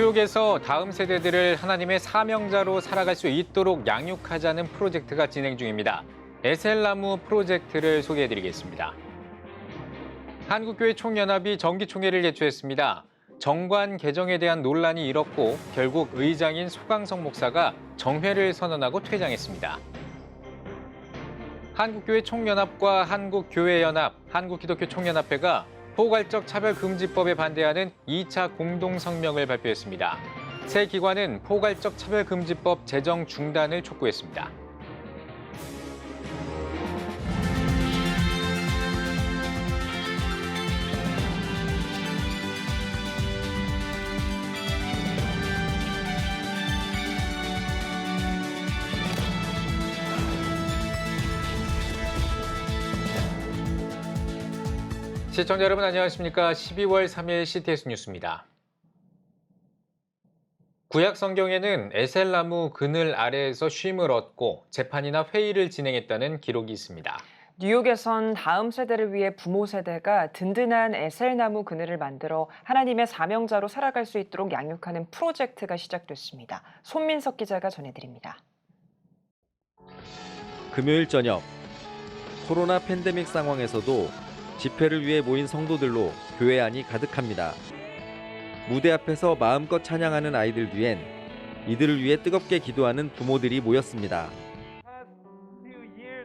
뉴욕에서 다음 세대들을 하나님의 사명자로 살아갈 수 있도록 양육하자는 프로젝트가 진행 중입니다. 에셀나무 프로젝트를 소개해드리겠습니다. 한국교회 총연합이 정기총회를 개최했습니다. 정관 개정에 대한 논란이 일었고 결국 의장인 소강성 목사가 정회를 선언하고 퇴장했습니다. 한국교회 총연합과 한국교회연합, 한국기독교 총연합회가 포괄적 차별금지법에 반대하는 2차 공동성명을 발표했습니다. 세 기관은 포괄적 차별금지법 제정 중단을 촉구했습니다. 시청자 여러분 안녕하십니까? 12월 3일 CTS 뉴스입니다. 구약 성경에는 에셀나무 그늘 아래에서 쉼을 얻고 재판이나 회의를 진행했다는 기록이 있습니다. 뉴욕에선 다음 세대를 위해 부모 세대가 든든한 에셀나무 그늘을 만들어 하나님의 사명자로 살아갈 수 있도록 양육하는 프로젝트가 시작됐습니다. 손민석 기자가 전해드립니다. 금요일 저녁, 코로나 팬데믹 상황에서도 집회를 위해 모인 성도들로 교회 안이 가득합니다. 무대 앞에서 마음껏 찬양하는 아이들 뒤엔 이들을 위해 뜨겁게 기도하는 부모들이 모였습니다.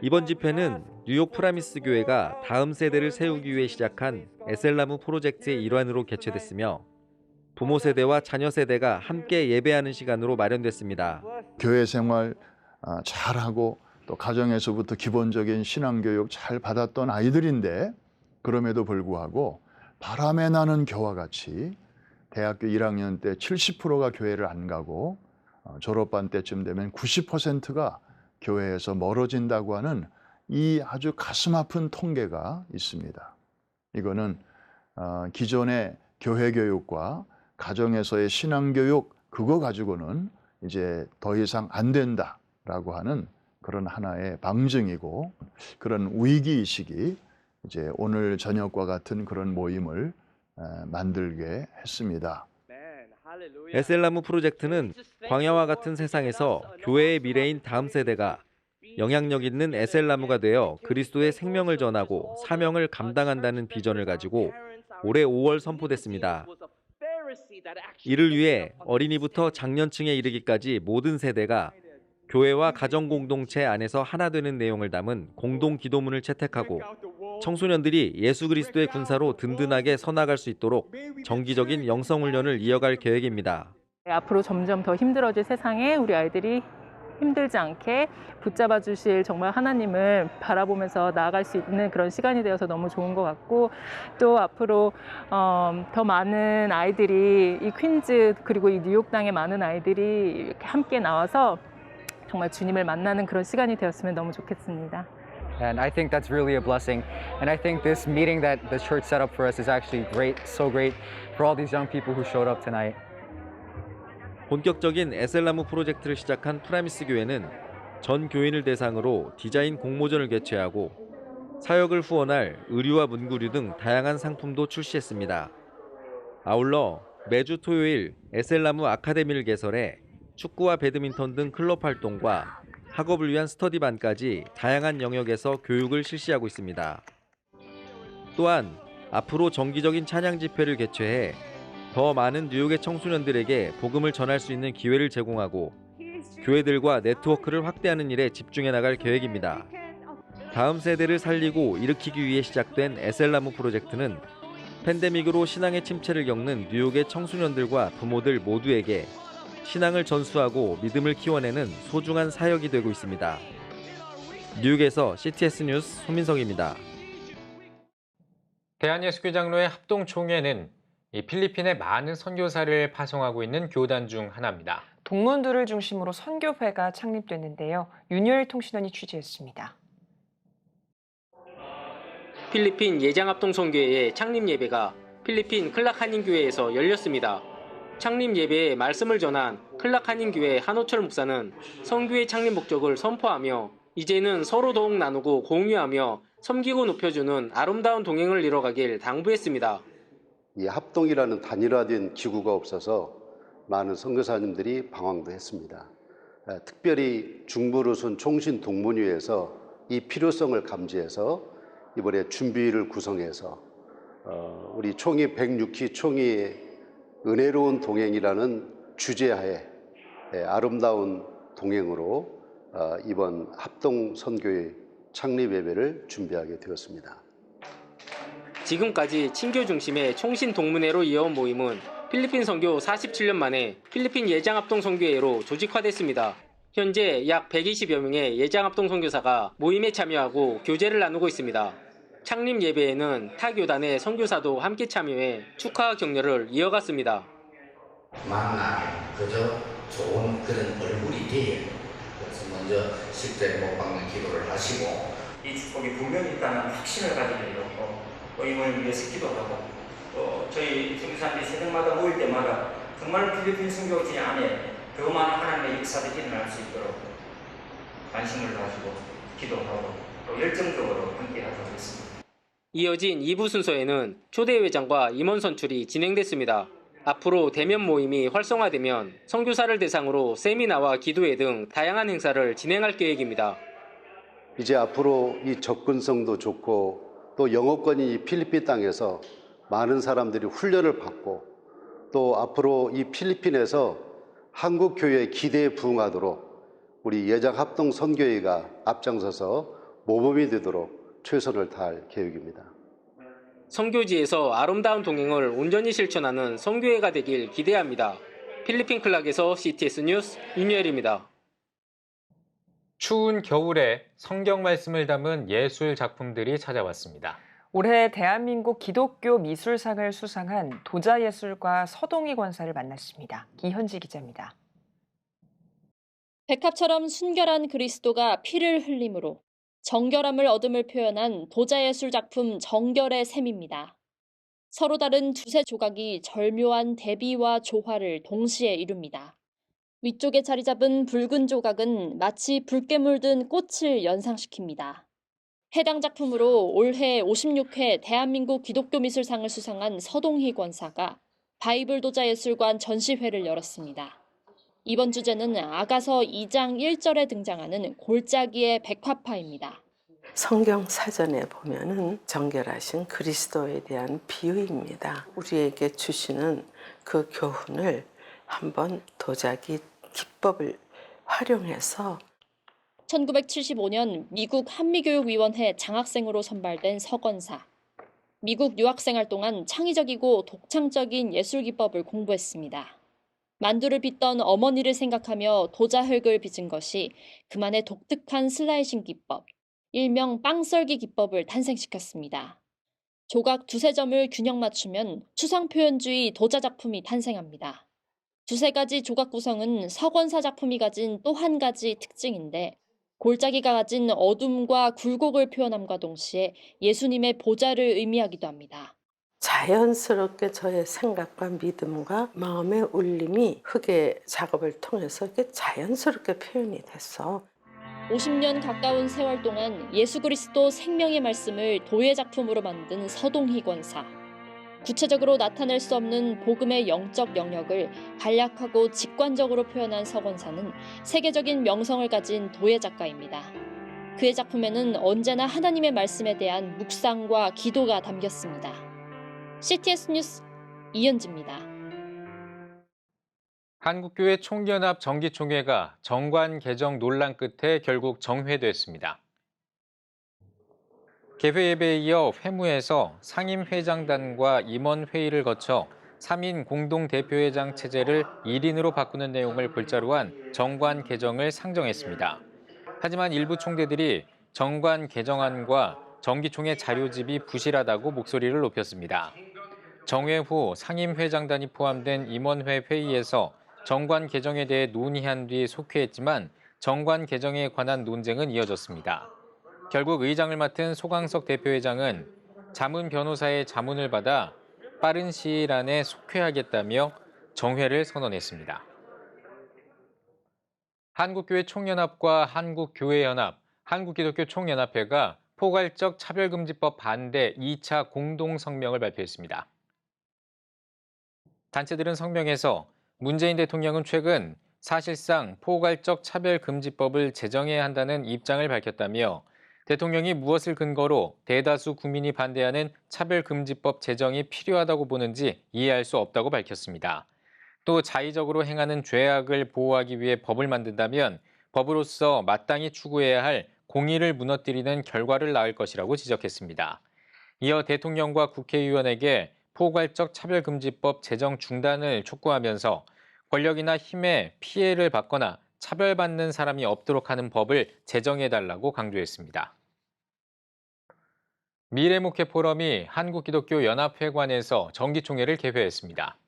이번 집회는 뉴욕 프라미스 교회가 다음 세대를 세우기 위해 시작한 에셀나무 프로젝트의 일환으로 개최됐으며 부모 세대와 자녀 세대가 함께 예배하는 시간으로 마련됐습니다. 교회 생활 잘하고 또 가정에서부터 기본적인 신앙교육 잘 받았던 아이들인데 그럼에도 불구하고 바람에 나는 겨와 같이 대학교 1학년 때 70%가 교회를 안 가고 졸업반 때쯤 되면 90%가 교회에서 멀어진다고 하는 이 아주 가슴 아픈 통계가 있습니다. 이거는 기존의 교회 교육과 가정에서의 신앙 교육 그거 가지고는 이제 더 이상 안 된다라고 하는 그런 하나의 방증이고 그런 위기의식이 이제 오늘 저녁과 같은 그런 모임을 만들게 했습니다. 에셀나무 프로젝트는 광야와 같은 세상에서 교회의 미래인 다음 세대가 영향력 있는 에셀나무가 되어 그리스도의 생명을 전하고 사명을 감당한다는 비전을 가지고 올해 5월 선포됐습니다. 이를 위해 어린이부터 장년층에 이르기까지 모든 세대가 교회와 가정 공동체 안에서 하나 되는 내용을 담은 공동 기도문을 채택하고 청소년들이 예수 그리스도의 군사로 든든하게 서나갈 수 있도록 정기적인 영성 훈련을 이어갈 계획입니다. 앞으로 점점 더 힘들어질 세상에 우리 아이들이 힘들지 않게 붙잡아 주실 정말 하나님을 바라보면서 나아갈 수 있는 그런 시간이 되어서 너무 좋은 것 같고 또 앞으로 더 많은 아이들이 이 퀸즈 그리고 이 뉴욕 땅의 많은 아이들이 이렇게 함께 나와서 정말 주님을 만나는 그런 시간이 되었으면 너무 좋겠습니다. And I think that's really a blessing. And I think this meeting that the church set up for us is actually great, so great for all these young people who showed up tonight. 본격적인 에셀나무 프로젝트를 시작한 프라미스 교회는 전 교인을 대상으로 디자인 공모전을 개최하고 사역을 후원할 의류와 문구류 등 다양한 상품도 출시했습니다. 아울러 매주 토요일 에셀나무 아카데미를 개설해 축구와 배드민턴 등 클럽 활동과 학업을 위한 스터디반까지 다양한 영역에서 교육을 실시하고 있습니다. 또한 앞으로 정기적인 찬양 집회를 개최해 더 많은 뉴욕의 청소년들에게 복음을 전할 수 있는 기회를 제공하고 교회들과 네트워크를 확대하는 일에 집중해 나갈 계획입니다. 다음 세대를 살리고 일으키기 위해 시작된 에셀나무 프로젝트는 팬데믹으로 신앙의 침체를 겪는 뉴욕의 청소년들과 부모들 모두에게 신앙을 전수하고 믿음을 키워내는 소중한 사역이 되고 있습니다. 뉴욕에서 CTS 뉴스 손민석입니다. 대한예수교장로회 합동총회는 필리핀에 많은 선교사를 파송하고 있는 교단 중 하나입니다. 동문들을 중심으로 선교회가 창립됐는데요. 윤여일 통신원이 취재했습니다. 필리핀 예장합동선교회의 창립 예배가 필리핀 클락한인교회에서 열렸습니다. 창립 예배에 말씀을 전한 클락한인교회 한호철 목사는 선교회 창립 목적을 선포하며 이제는 서로 더욱 나누고 공유하며 섬기고 높여주는 아름다운 동행을 이뤄가길 당부했습니다. 이 합동이라는 단일화된 기구가 없어서 많은 선교사님들이 방황도 했습니다. 특별히 중부루순 총신 동문회에서 이 필요성을 감지해서 이번에 준비를 구성해서 우리 총회 106기 총회의 은혜로운 동행이라는 주제하에 아름다운 동행으로 이번 합동 선교회 창립 예배를 준비하게 되었습니다. 지금까지 친교 중심의 총신 동문회로 이어온 모임은 필리핀 선교 47년 만에 필리핀 예장합동 선교회로 조직화됐습니다. 현재 약 120여 명의 예장합동 선교사가 모임에 참여하고 교제를 나누고 있습니다. 창립 예배에는 타 교단의 선교사도 함께 참여해 축하 격려를 이어갔습니다. 만나면 그저 좋은 그런 얼굴이지. 그래서 먼저 십자에 못 박는 기도를 하시고 이 축복이 분명히 있다는 확신을 가지게 되었고 모임을 위해서 기도하고 또 저희 중산리 새벽마다 모일 때마다 정말 필리핀 선교지 안에 더 많은 하나님의 역사들이 일어날 수 있도록 관심을 가지고 기도하고 또 열정적으로 함께하도록 했습니다. 이어진 2부 순서에는 초대회장과 임원 선출이 진행됐습니다. 앞으로 대면 모임이 활성화되면 선교사를 대상으로 세미나와 기도회 등 다양한 행사를 진행할 계획입니다. 이제 앞으로 이 접근성도 좋고 또 영어권이 이 필리핀 땅에서 많은 사람들이 훈련을 받고 또 앞으로 이 필리핀에서 한국 교회의 기대에 부응하도록 우리 예장합동 선교회가 앞장서서 모범이 되도록 최선을 다할 계획입니다. 선교지에서 아름다운 동행을 온전히 실천하는 선교회가 되길 기대합니다. 필리핀 클락에서 CTS 뉴스 임유열입니다. 추운 겨울에 성경 말씀을 담은 예술 작품들이 찾아왔습니다. 올해 대한민국 기독교 미술상을 수상한 도자예술가 서동희 권사를 만났습니다. 이현지 기자입니다. 백합처럼 순결한 그리스도가 피를 흘림으로 정결함을 얻음을 표현한 도자예술 작품 정결의 샘입니다. 서로 다른 두세 조각이 절묘한 대비와 조화를 동시에 이룹니다. 위쪽에 자리 잡은 붉은 조각은 마치 붉게 물든 꽃을 연상시킵니다. 해당 작품으로 올해 56회 대한민국 기독교 미술상을 수상한 서동희 권사가 바이블 도자예술관 전시회를 열었습니다. 이번 주제는 아가서 2장 1절에 등장하는 골짜기의 백화파입니다. 성경 사전에 보면은 정결하신 그리스도에 대한 비유입니다. 우리에게 주시는 그 교훈을 한번 도자기 기법을 활용해서 1975년 미국 한미교육위원회 장학생으로 선발된 서 권사. 미국 유학생활 동안 창의적이고 독창적인 예술 기법을 공부했습니다. 만두를 빚던 어머니를 생각하며 도자흙을 빚은 것이 그만의 독특한 슬라이싱 기법, 일명 빵썰기 기법을 탄생시켰습니다. 조각 두세 점을 균형 맞추면 추상표현주의 도자 작품이 탄생합니다. 두세 가지 조각 구성은 서 권사 작품이 가진 또 한 가지 특징인데 골짜기가 가진 어둠과 굴곡을 표현함과 동시에 예수님의 보좌를 의미하기도 합니다. 자연스럽게 저의 생각과 믿음과 마음의 울림이 흙의 작업을 통해서 이렇게 자연스럽게 표현이 됐어. 50년 가까운 세월 동안 예수 그리스도 생명의 말씀을 도예 작품으로 만든 서동희 권사. 구체적으로 나타낼 수 없는 복음의 영적 영역을 간략하고 직관적으로 표현한 서 권사는 세계적인 명성을 가진 도예 작가입니다. 그의 작품에는 언제나 하나님의 말씀에 대한 묵상과 기도가 담겼습니다. CTS 뉴스 이현지입니다. 한국교회 총연합 정기총회가 정관 개정 논란 끝에 결국 정회됐습니다. 개회 예배에 이어 회무에서 상임회장단과 임원회의를 거쳐 3인 공동대표회장 체제를 1인으로 바꾸는 내용을 골자로 한 정관 개정을 상정했습니다. 하지만 일부 총대들이 정관 개정안과 정기총회 자료집이 부실하다고 목소리를 높였습니다. 정회 후 상임회장단이 포함된 임원회 회의에서 정관 개정에 대해 논의한 뒤 속회했지만 정관 개정에 관한 논쟁은 이어졌습니다. 결국 의장을 맡은 소강석 대표회장은 자문 변호사의 자문을 받아 빠른 시일 안에 속회하겠다며 정회를 선언했습니다. 한국교회 총연합과 한국교회연합, 한국기독교 총연합회가 포괄적 차별금지법 반대 2차 공동성명을 발표했습니다. 단체들은 성명에서 문재인 대통령은 최근 사실상 포괄적 차별금지법을 제정해야 한다는 입장을 밝혔다며 대통령이 무엇을 근거로 대다수 국민이 반대하는 차별금지법 제정이 필요하다고 보는지 이해할 수 없다고 밝혔습니다. 또 자의적으로 행하는 죄악을 보호하기 위해 법을 만든다면 법으로서 마땅히 추구해야 할 공의를 무너뜨리는 결과를 낳을 것이라고 지적했습니다. 이어 대통령과 국회의원에게 포괄적 차별금지법 제정 중단을 촉구하면서 권력이나 힘에 피해를 받거나 차별받는 사람이 없도록 하는 법을 제정해달라고 강조했습니다. 미래목회 포럼이 한국기독교연합회관에서 정기총회를 개회했습니다.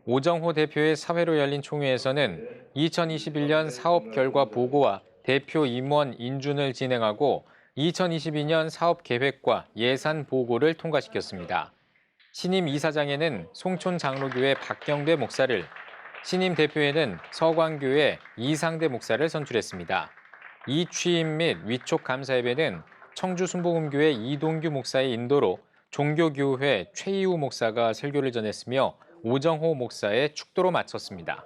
오정호 대표의 사회로 열린 총회에서는 2021년 사업 결과 보고와 대표 임원 인준을 진행하고 2022년 사업 계획과 예산 보고를 통과시켰습니다. 신임 이사장에는 송촌 장로교회 박경대 목사를, 신임 대표에는 서광교회 이상대 목사를 선출했습니다. 이 취임 및 위촉 감사 예배는 청주 순복음교회 이동규 목사의 인도로 종교교회 최이우 목사가 설교를 전했으며 오정호 목사의 축도로 마쳤습니다.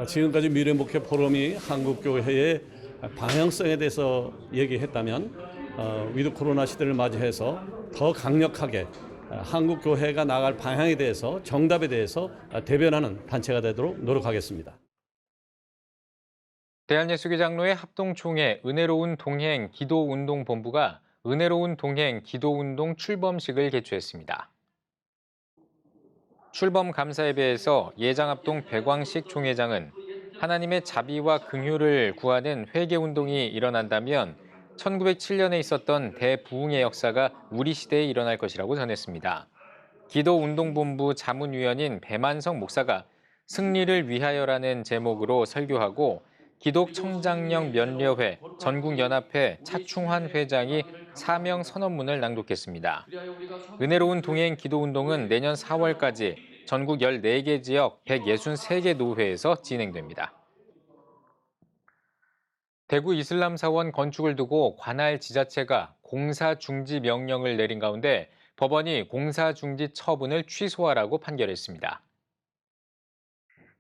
지금까지 미래목회 포럼이 한국교회의 방향성에 대해서 얘기했다면 위드 코로나 시대를 맞이해서 더 강력하게 한국교회가 나갈 방향에 대해서 정답에 대해서 대변하는 단체가 되도록 노력하겠습니다. 대한예수교 장로회 합동총회 은혜로운 동행 기도운동본부가 은혜로운 동행 기도운동 출범식을 개최했습니다. 출범 감사 예배에서 예장합동 백왕식 총회장은 하나님의 자비와 긍휼을 구하는 회개운동이 일어난다면 1907년에 있었던 대부흥의 역사가 우리 시대에 일어날 것이라고 전했습니다. 기도운동본부 자문위원인 배만성 목사가 승리를 위하여라는 제목으로 설교하고 기독청장령 면려회 전국연합회 차충환 회장이 사명 선언문을 낭독했습니다. 은혜로운 동행 기도운동은 내년 4월까지 전국 14개 지역 163개 노회에서 진행됩니다. 대구 이슬람사원 건축을 두고 관할 지자체가 공사 중지 명령을 내린 가운데 법원이 공사 중지 처분을 취소하라고 판결했습니다.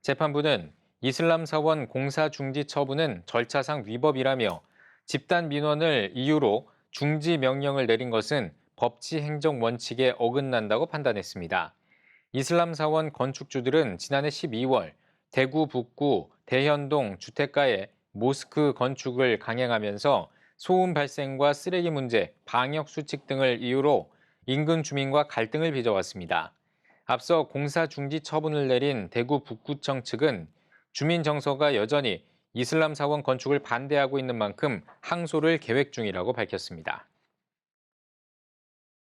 재판부는 이슬람사원 공사 중지 처분은 절차상 위법이라며 집단 민원을 이유로 중지 명령을 내린 것은 법치 행정 원칙에 어긋난다고 판단했습니다. 이슬람사원 건축주들은 지난해 12월 대구 북구 대현동 주택가에 모스크 건축을 강행하면서 소음 발생과 쓰레기 문제, 방역 수칙 등을 이유로 인근 주민과 갈등을 빚어왔습니다. 앞서 공사 중지 처분을 내린 대구 북구청 측은 주민 정서가 여전히 이슬람사원 건축을 반대하고 있는 만큼 항소를 계획 중이라고 밝혔습니다.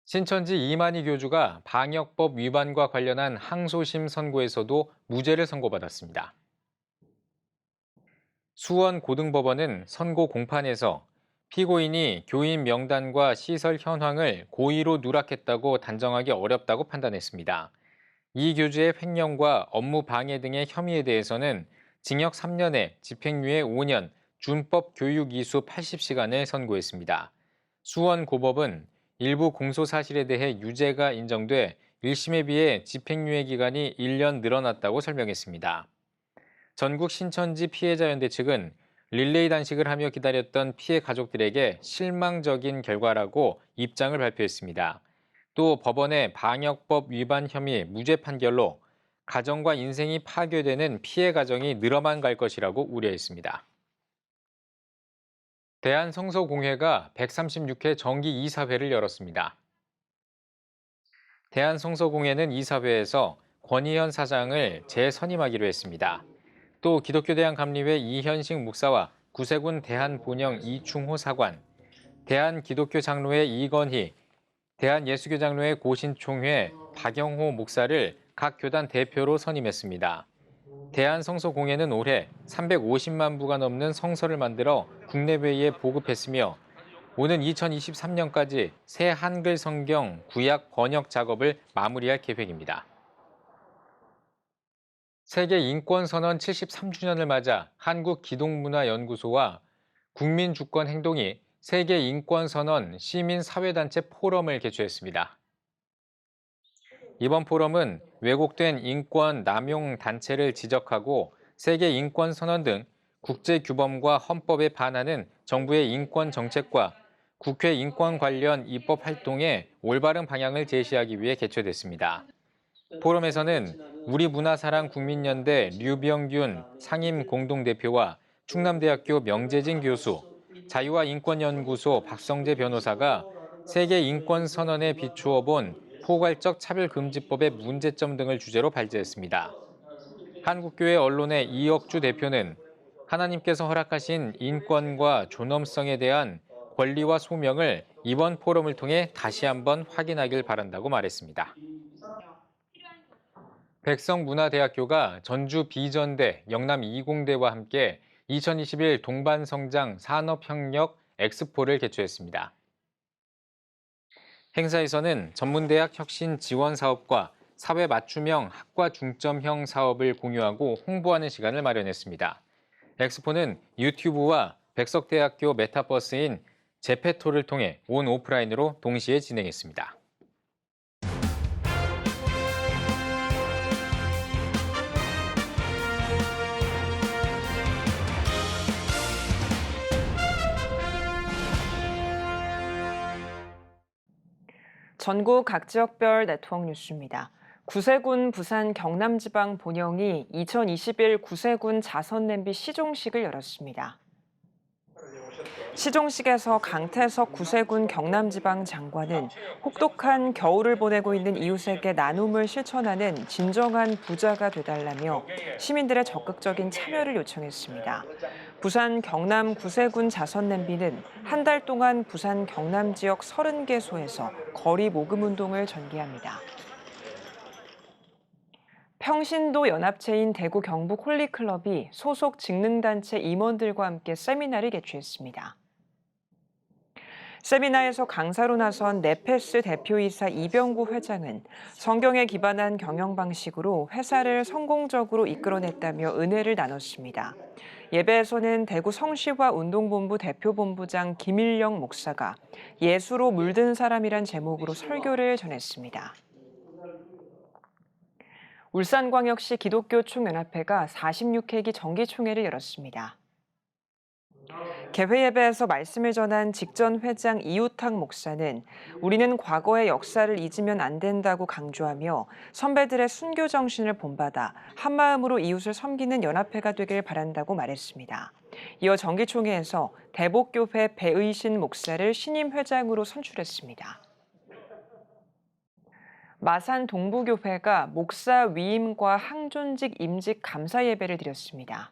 신천지 이만희 교주가 방역법 위반과 관련한 항소심 선고에서도 무죄를 선고받았습니다. 수원고등법원은 선고 공판에서 피고인이 교인 명단과 시설 현황을 고의로 누락했다고 단정하기 어렵다고 판단했습니다. 이 교주의 횡령과 업무 방해 등의 혐의에 대해서는 징역 3년에 집행유예 5년, 준법 교육 이수 80시간을 선고했습니다. 수원고법은 일부 공소 사실에 대해 유죄가 인정돼 1심에 비해 집행유예 기간이 1년 늘어났다고 설명했습니다. 전국 신천지 피해자연대 측은 릴레이 단식을 하며 기다렸던 피해 가족들에게 실망적인 결과라고 입장을 발표했습니다. 또 법원의 방역법 위반 혐의 무죄 판결로 가정과 인생이 파괴되는 피해 가정이 늘어만 갈 것이라고 우려했습니다. 대한성서공회가 136회 정기 이사회를 열었습니다. 대한성서공회는 이사회에서 권희현 사장을 재선임하기로 했습니다. 또 기독교대한감리회 이현식 목사와 구세군 대한본영 이충호 사관, 대한기독교장로회 이건희, 대한예수교장로회 고신총회 박영호 목사를 각 교단 대표로 선임했습니다. 대한성서공회는 올해 350만 부가 넘는 성서를 만들어 국내외에 보급했으며 오는 2023년까지 새 한글 성경 구약 번역 작업을 마무리할 계획입니다. 세계인권선언 73주년을 맞아 한국기독문화연구소와 국민주권행동이 세계인권선언 시민사회단체 포럼을 개최했습니다. 이번 포럼은 왜곡된 인권 남용 단체를 지적하고 세계 인권 선언 등 국제 규범과 헌법에 반하는 정부의 인권 정책과 국회 인권 관련 입법 활동의 올바른 방향을 제시하기 위해 개최됐습니다. 포럼에서는 우리문화사랑 국민연대 류병균 상임 공동대표와 충남대학교 명재진 교수, 자유와 인권연구소 박성재 변호사가 세계 인권 선언에 비추어 본 포괄적 차별금지법의 문제점 등을 주제로 발제했습니다. 한국교회 언론의 이억주 대표는 하나님께서 허락하신 인권과 존엄성에 대한 권리와 소명을 이번 포럼을 통해 다시 한번 확인하길 바란다고 말했습니다. 백성문화대학교가 전주 비전대, 영남 이공대와 함께 2021 동반성장 산업협력 엑스포를 개최했습니다. 행사에서는 전문대학 혁신 지원 사업과 사회 맞춤형 학과 중점형 사업을 공유하고 홍보하는 시간을 마련했습니다. 엑스포는 유튜브와 백석대학교 메타버스인 제페토를 통해 온 오프라인으로 동시에 진행했습니다. 전국 각 지역별 네트워크 뉴스입니다. 구세군 부산 경남지방 본영이 2021 구세군 자선냄비 시종식을 열었습니다. 시종식에서 강태석 구세군 경남지방 장관은 혹독한 겨울을 보내고 있는 이웃에게 나눔을 실천하는 진정한 부자가 되달라며 시민들의 적극적인 참여를 요청했습니다. 부산 경남 구세군 자선냄비는 한 달 동안 부산 경남 지역 30개소에서 거리 모금 운동을 전개합니다. 평신도 연합체인 대구 경북 홀리클럽이 소속 직능단체 임원들과 함께 세미나를 개최했습니다. 세미나에서 강사로 나선 네페스 대표이사 이병구 회장은 성경에 기반한 경영 방식으로 회사를 성공적으로 이끌어냈다며 은혜를 나눴습니다. 예배에서는 대구 성시화 운동본부 대표본부장 김일영 목사가 예수로 물든 사람이란 제목으로 설교를 전했습니다. 울산광역시 기독교총연합회가 46회기 정기총회를 열었습니다. 개회 예배에서 말씀을 전한 직전 회장 이우탁 목사는 우리는 과거의 역사를 잊으면 안 된다고 강조하며 선배들의 순교 정신을 본받아 한마음으로 이웃을 섬기는 연합회가 되길 바란다고 말했습니다. 이어 정기총회에서 대복교회 배의신 목사를 신임 회장으로 선출했습니다. 마산 동부교회가 목사 위임과 항존직 임직 감사 예배를 드렸습니다.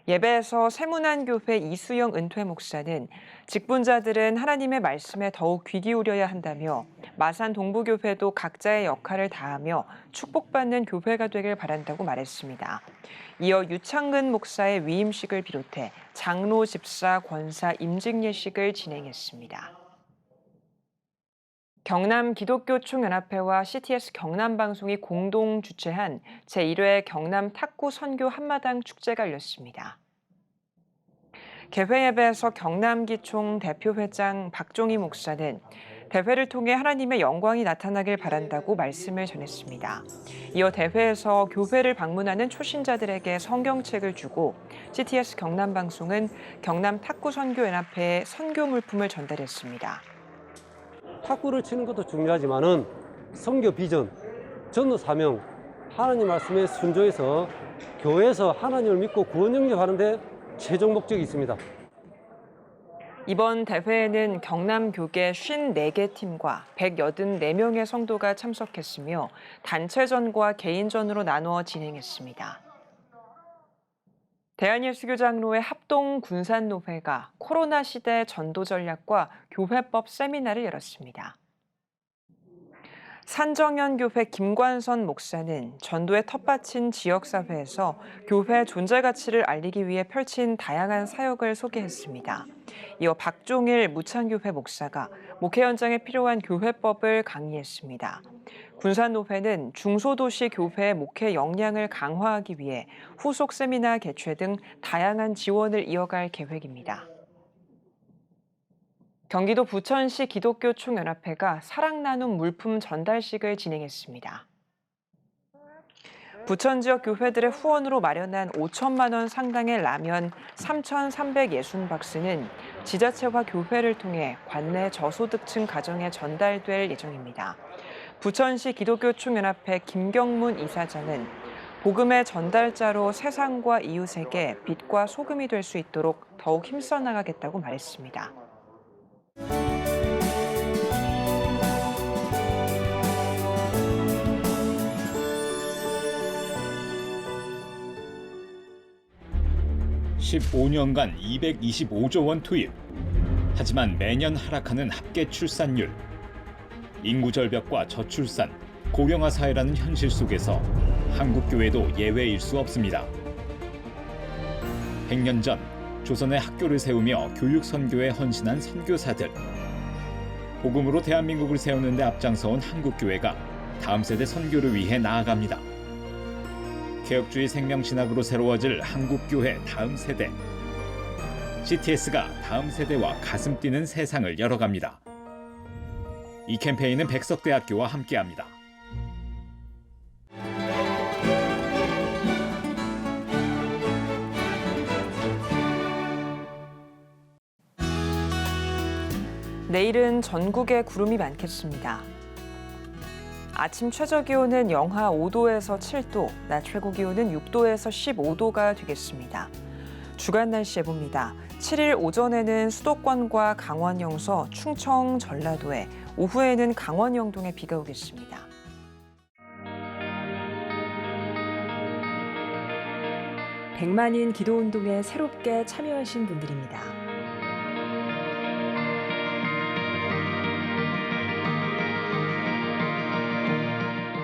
예배에서 세문안교회 이수영 은퇴 목사는 직분자들은 하나님의 말씀에 더욱 귀 기울여야 한다며 마산 동부교회도 각자의 역할을 다하며 축복받는 교회가 되길 바란다고 말했습니다. 이어 유창근 목사의 위임식을 비롯해 장로, 집사, 권사 임직 예식을 진행했습니다. 경남 기독교총연합회와 CTS 경남방송이 공동 주최한 제1회 경남 탁구 선교 한마당 축제가 열렸습니다. 개회 예배에서 경남기총 대표회장 박종희 목사는 대회를 통해 하나님의 영광이 나타나길 바란다고 말씀을 전했습니다. 이어 대회에서 교회를 방문하는 초신자들에게 성경책을 주고 CTS 경남방송은 경남 탁구선교연합회에 선교 물품을 전달했습니다. 탁구를 치는 것도 중요하지만은 선교 비전, 전도 사명, 하나님 말씀에 순종해서 교회에서 하나님을 믿고 구원 영접하는 데 최종 목적이 있습니다. 이번 대회에는 경남 교계 54개 팀과 184명의 성도가 참석했으며 단체전과 개인전으로 나누어 진행했습니다. 대한예수교장로회 합동군산노회가 코로나 시대 전도 전략과 교회법 세미나를 열었습니다. 산정현교회 김관선 목사는 전도의 텃밭인 지역사회에서 교회 존재 가치를 알리기 위해 펼친 다양한 사역을 소개했습니다. 이어 박종일 무창교회 목사가 목회 현장에 필요한 교회법을 강의했습니다. 군산노회는 중소도시 교회의 목회 역량을 강화하기 위해 후속 세미나 개최 등 다양한 지원을 이어갈 계획입니다. 경기도 부천시 기독교 총연합회가 사랑 나눔 물품 전달식을 진행했습니다. 부천 지역 교회들의 후원으로 마련한 5천만 원 상당의 라면 3,360박스는 지자체와 교회를 통해 관내 저소득층 가정에 전달될 예정입니다. 부천시 기독교 총연합회 김경문 이사장은 복음의 전달자로 세상과 이웃에게 빛과 소금이 될 수 있도록 더욱 힘써 나가겠다고 말했습니다. (15년간) 225조 원 투입. 하지만 매년 하락하는 합계 출산율. 인구 절벽과 저출산, 고령화 사회라는 현실 속에서 한국 교회도 예외일 수 없습니다. 100년 전 조선의 학교를 세우며 교육 선교에 헌신한 선교사들. 복음으로 대한민국을 세우는 데 앞장서온 한국 교회가 다음 세대 선교를 위해 나아갑니다. 개혁주의 생명신학으로 새로워질 한국교회 다음 세대. CTS가 다음 세대와 가슴 뛰는 세상을 열어갑니다. 이 캠페인은 백석대학교와 함께합니다. 내일은 전국에 구름이 많겠습니다. 아침 최저기온은 영하 5도에서 7도, 낮 최고기온은 6도에서 15도가 되겠습니다. 주간 날씨 예보입니다. 7일 오전에는 수도권과 강원 영서, 충청, 전라도에, 오후에는 강원 영동에 비가 오겠습니다. 백만인 기도운동에 새롭게 참여하신 분들입니다.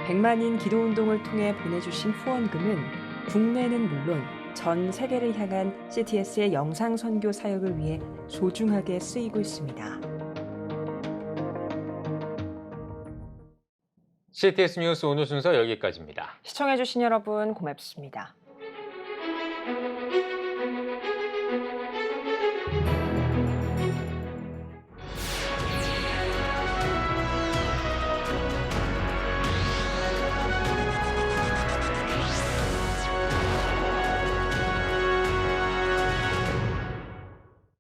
백만인 기도운동을 통해 보내주신 후원금은 국내는 물론 전 세계를 향한 CTS의 영상선교 사역을 위해 소중하게 쓰이고 있습니다. CTS 뉴스 오늘 순서 여기까지입니다. 시청해주신 여러분 고맙습니다.